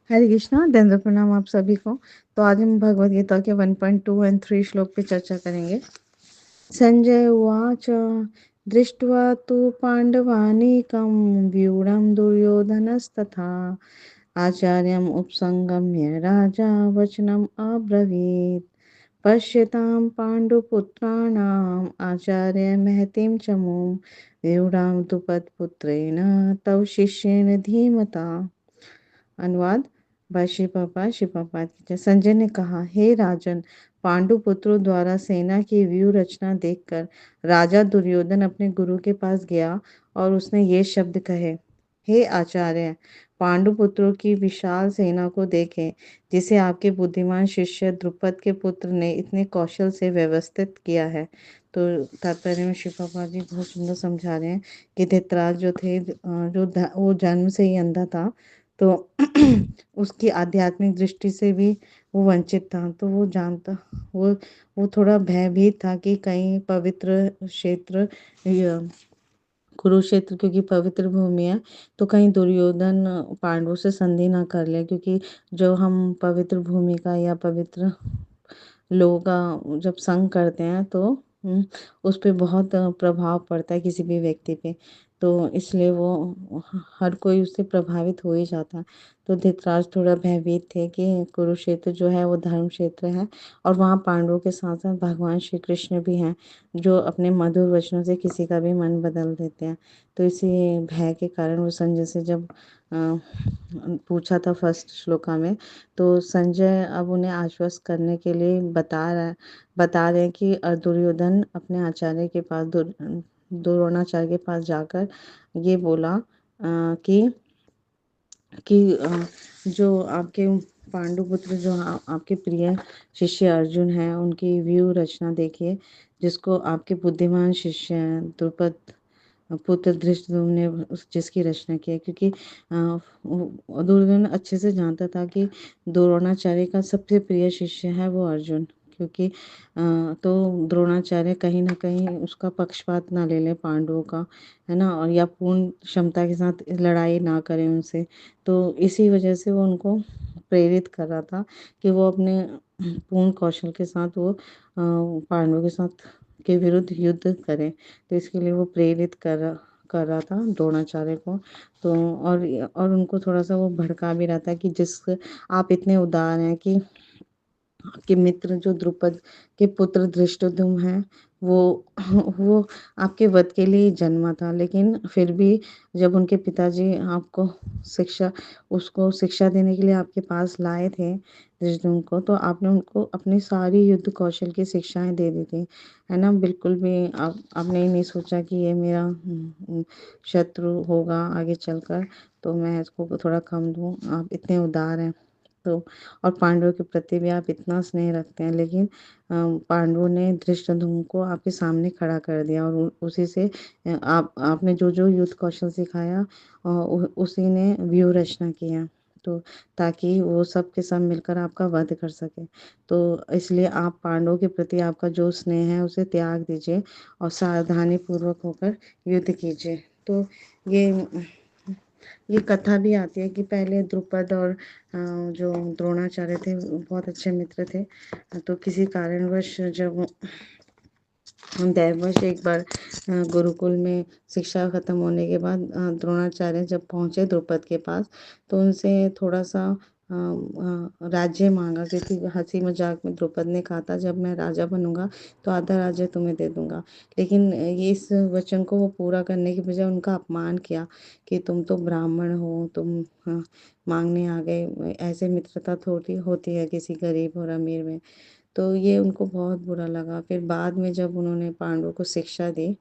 हरे कृष्णा, दंड प्रणाम आप सभी को। तो आज हम भगवद गीता के 1.2 एंड 3 श्लोक पे चर्चा करेंगे। संजय उवाच दृष्ट्वा तु पाण्डवानीकं व्यूढं दुर्योधनस्तथा आचार्यम् उपसंगम्य राजा वचनम् अब्रवीत् पश्यतां पाण्डुपुत्राणाम् आचार्य महतीं च मूं व्यूढां द्रुपदपुत्रेण तव शिष्येण धीमता। अनुवाद बाय श्री प्रभुपाद। श्री प्रभुपाद की जय। संजय ने कहा, हे राजन, पांडु पुत्रों द्वारा सेना की व्यूह रचना देखकर राजा दुर्योधन अपने गुरु के पास गया और उसने ये शब्द कहे, हे आचार्य, पांडु पुत्रों की विशाल सेना को देखें, जिसे आपके बुद्धिमान शिष्य द्रुपद के पुत्र ने इतने कौशल से व्यवस्थित किया है। तो तात्पर्य में श्री प्रभुपाद जी बहुत सुंदर समझा रहे हैं कि धृतराज जो थे, वो जन्म से ही अंधा था, तो उसकी आध्यात्मिक दृष्टि से भी वो वंचित था। तो वो जानता, वो वो थोड़ा भयभीत था कि कहीं पवित्र क्षेत्र, य कुरुक्षेत्र क्योंकि पवित्र भूमि है, तो कहीं दुर्योधन पांडवों से संधि ना कर ले, क्योंकि जो हम पवित्र भूमि का या पवित्र लोगों का जब संग करते हैं तो उस पे बहुत प्रभाव पड़ता है किसी भी व्यक्ति पे। तो इसलिए वो हर कोई उससे प्रभावित हो ही जाता है। तो धृतराज थोड़ा भयभीत थे कि कुरुक्षेत्र जो है वो धर्म क्षेत्र है और वहाँ पांडवों के साथ साथ भगवान श्री कृष्ण भी हैं, जो अपने मधुर वचनों से किसी का भी मन बदल देते हैं। तो इसी भय के कारण वो संजय से जब पूछा था फर्स्ट श्लोका में, तो संजय अब उन्हें आश्वस्त करने के लिए बता रहे हैं कि दुर्योधन अपने आचार्य के पास, द्रोणाचार्य के पास जाकर ये बोला कि जो आपके पांडुपुत्र, जो आपके प्रिय शिष्य अर्जुन हैं, उनकी व्यू रचना देखिए, जिसको आपके बुद्धिमान शिष्य द्रुपद पुत्र धृष्टद्युम्न ने जिसकी रचना की है। क्योंकि दुर्योधन अच्छे से जानता था कि द्रोणाचार्य का सबसे प्रिय शिष्य है वो अर्जुन, क्योंकि तो द्रोणाचार्य कहीं ना कहीं उसका पक्षपात ना ले लें पांडवों का, है ना, और या पूर्ण क्षमता के साथ लड़ाई ना करें उनसे। तो इसी वजह से वो उनको प्रेरित कर रहा था कि वो अपने पूर्ण कौशल के साथ वो पांडवों के साथ के विरुद्ध युद्ध करें। तो इसके लिए वो प्रेरित कर रहा था द्रोणाचार्य को। तो और उनको थोड़ा सा वो भड़का भी रहा था कि जिस आप इतने उदार हैं कि आपके मित्र जो द्रुपद के पुत्र धृष्टद्युम्न हैं, वो वो आपके वध के लिए जन्मा था, लेकिन फिर भी जब उनके पिताजी आपको शिक्षा उसको शिक्षा देने के लिए आपके पास लाए थे धृष्टद्युम्न को, तो आपने उनको अपनी सारी युद्ध कौशल की शिक्षाएं दे दी थी, है ना। बिल्कुल भी आपने ये नहीं सोचा कि ये मेरा शत्रु होगा आगे चलकर, तो मैं इसको थोड़ा कम दूं। आप इतने उदार हैं। तो और पांडवों के प्रति भी आप इतना स्नेह रखते हैं, लेकिन पांडवों ने धृष्टद्युम्न को आपके सामने खड़ा कर दिया और उसी से आपने जो जो युद्ध कौशल सिखाया उसी ने व्यूह रचना किया, तो ताकि वो सब के सब मिलकर आपका वध कर सके। तो इसलिए आप पांडवों के प्रति आपका जो स्नेह है उसे त्याग दीजिए और सावधानी पूर्वक होकर युद्ध कीजिए। तो ये ये कथा भी आती है कि पहले द्रुपद और जो द्रोणाचार्य थे वो बहुत अच्छे मित्र थे। तो किसी कारणवश जब दैववश एक बार गुरुकुल में शिक्षा खत्म होने के बाद द्रोणाचार्य जब पहुंचे द्रुपद के पास, तो उनसे थोड़ा सा राज्य मांगा, क्योंकि हंसी मजाक में द्रुपद ने कहा था जब मैं राजा बनूंगा तो आधा राज्य तुम्हें दे दूंगा। लेकिन ये इस वचन को वो पूरा करने की बजाय उनका अपमान किया कि तुम तो ब्राह्मण हो, तुम मांगने आ गए। ऐसे मित्रता थोड़ी होती है किसी गरीब और अमीर में। तो ये उनको बहुत बुरा लगा। फिर बाद में जब उन्होंने पांडवों को शिक्षा दी,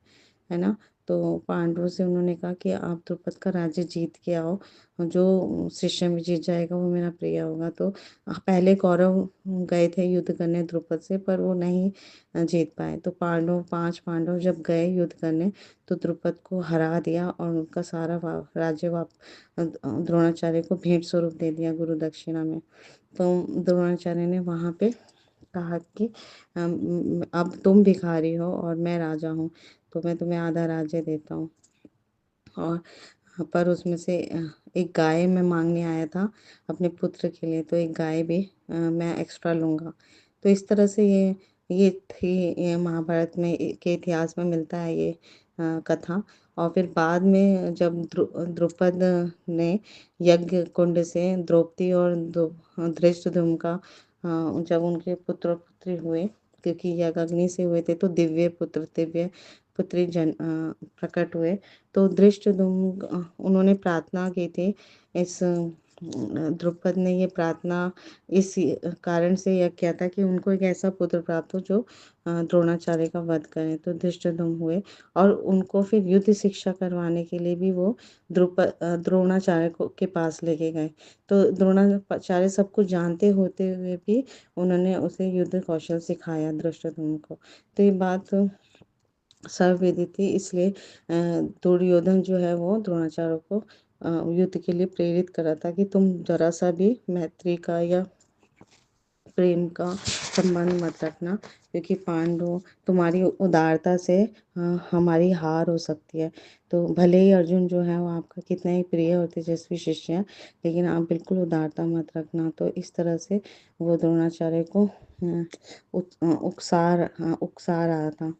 है ना, तो पांडवों से उन्होंने कहा कि आप द्रुपद का राज्य जीत के आओ, जो शिष्य में जीत जाएगा वो मेरा प्रिय होगा। तो पहले कौरव गए थे युद्ध करने द्रुपद से, पर वो नहीं जीत पाए। तो पांच पांडव जब गए युद्ध करने, तो द्रुपद को हरा दिया और उनका सारा राज्य द्रोणाचार्य को भेंट स्वरूप दे दिया गुरु दक्षिणा में। तो द्रोणाचार्य ने वहाँ पे कहा कि अब तुम भिखारी हो और मैं राजा हूँ, तो मैं तुम्हें आधा राज्य देता हूँ। और पर उसमें से एक गाय मैं मांगने आया था अपने पुत्र के लिए, तो एक गाय भी मैं एक्स्ट्रा लूँगा। तो इस तरह से ये थी, ये महाभारत में के इतिहास में मिलता है ये कथा। और फिर बाद में जब द्रुपद ने यज्ञ कुंड से द्रौपदी और धृष्टद्युम्न का जब उनके पुत्र पुत्री हुए, क्योंकि यज्ञ अग्नि से हुए थे, तो दिव्य पुत्री प्रकट हुए। तो धृष्टद्युम्न उन्होंने प्रार्थना की थी, इस द्रुपद ने ये प्रार्थना इस कारण से यह किया था कि उनको एक ऐसा पुत्र प्राप्त हो जो द्रोणाचार्य का वध करे। तो धृष्टद्युम्न हुए और उनको फिर युद्ध शिक्षा करवाने के लिए भी वो द्रोणाचार्य को के पास लेके गए। तो द्रोणाचार्य सब कुछ जानते होते हुए भी उन्होंने उसे युद्ध कौशल सिखाया धृष्टद्युम्न को। तो ये बात सर्वविदित थी, इसलिए दुर्योधन जो है वो द्रोणाचार्य को युद्ध के लिए प्रेरित करा था कि तुम जरा सा भी मैत्री का या प्रेम का संबंध मत रखना, क्योंकि पांडव तुम्हारी उदारता से हमारी हार हो सकती है। तो भले ही अर्जुन जो है वो आपका कितना ही प्रिय और तेजस्वी शिष्य है, लेकिन आप बिल्कुल उदारता मत रखना। तो इस तरह से वो द्रोणाचार्य को उकसा रहा था।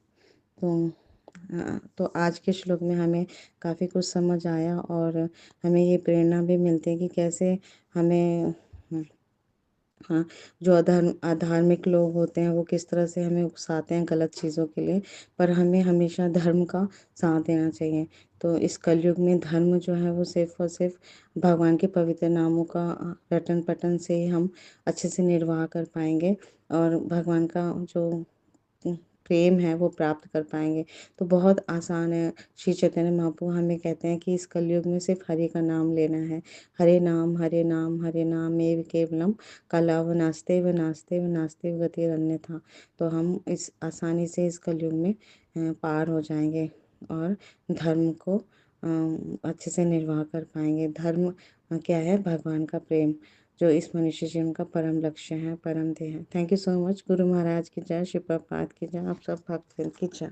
तो आज के श्लोक में हमें काफ़ी कुछ समझ आया और हमें ये प्रेरणा भी मिलती है कि कैसे हमें हाँ, जो अधार्मिक लोग होते हैं वो किस तरह से हमें उकसाते हैं गलत चीज़ों के लिए, पर हमें हमेशा धर्म का साथ देना चाहिए। तो इस कलयुग में धर्म जो है वो सिर्फ़ और सिर्फ़ भगवान के पवित्र नामों का रटन-पटन से ही हम अच्छे से निर्वाह कर पाएँगे और भगवान का जो प्रेम है वो प्राप्त कर पाएँगे। तो बहुत आसान है। श्री चैतन्य महाप्रभु हमें कहते हैं कि इस कलयुग में सिर्फ़ हरि का नाम लेना है। हरे नाम एव केवलम कलौ नास्तेव नास्तेव नास्तेव गतिरन्यथा। तो हम इस आसानी से इस कलयुग में पार हो जाएँगे और धर्म को अच्छे से निर्वाह कर पाएँगे। धर्म क्या है? भगवान का प्रेम, जो इस मनुष्य जीवन का परम लक्ष्य है, परम ध्येय है। Thank you so much. Guru Maharaj की जय, श्री प्रभुपाद की जय, आप सब भक्तजन की जय।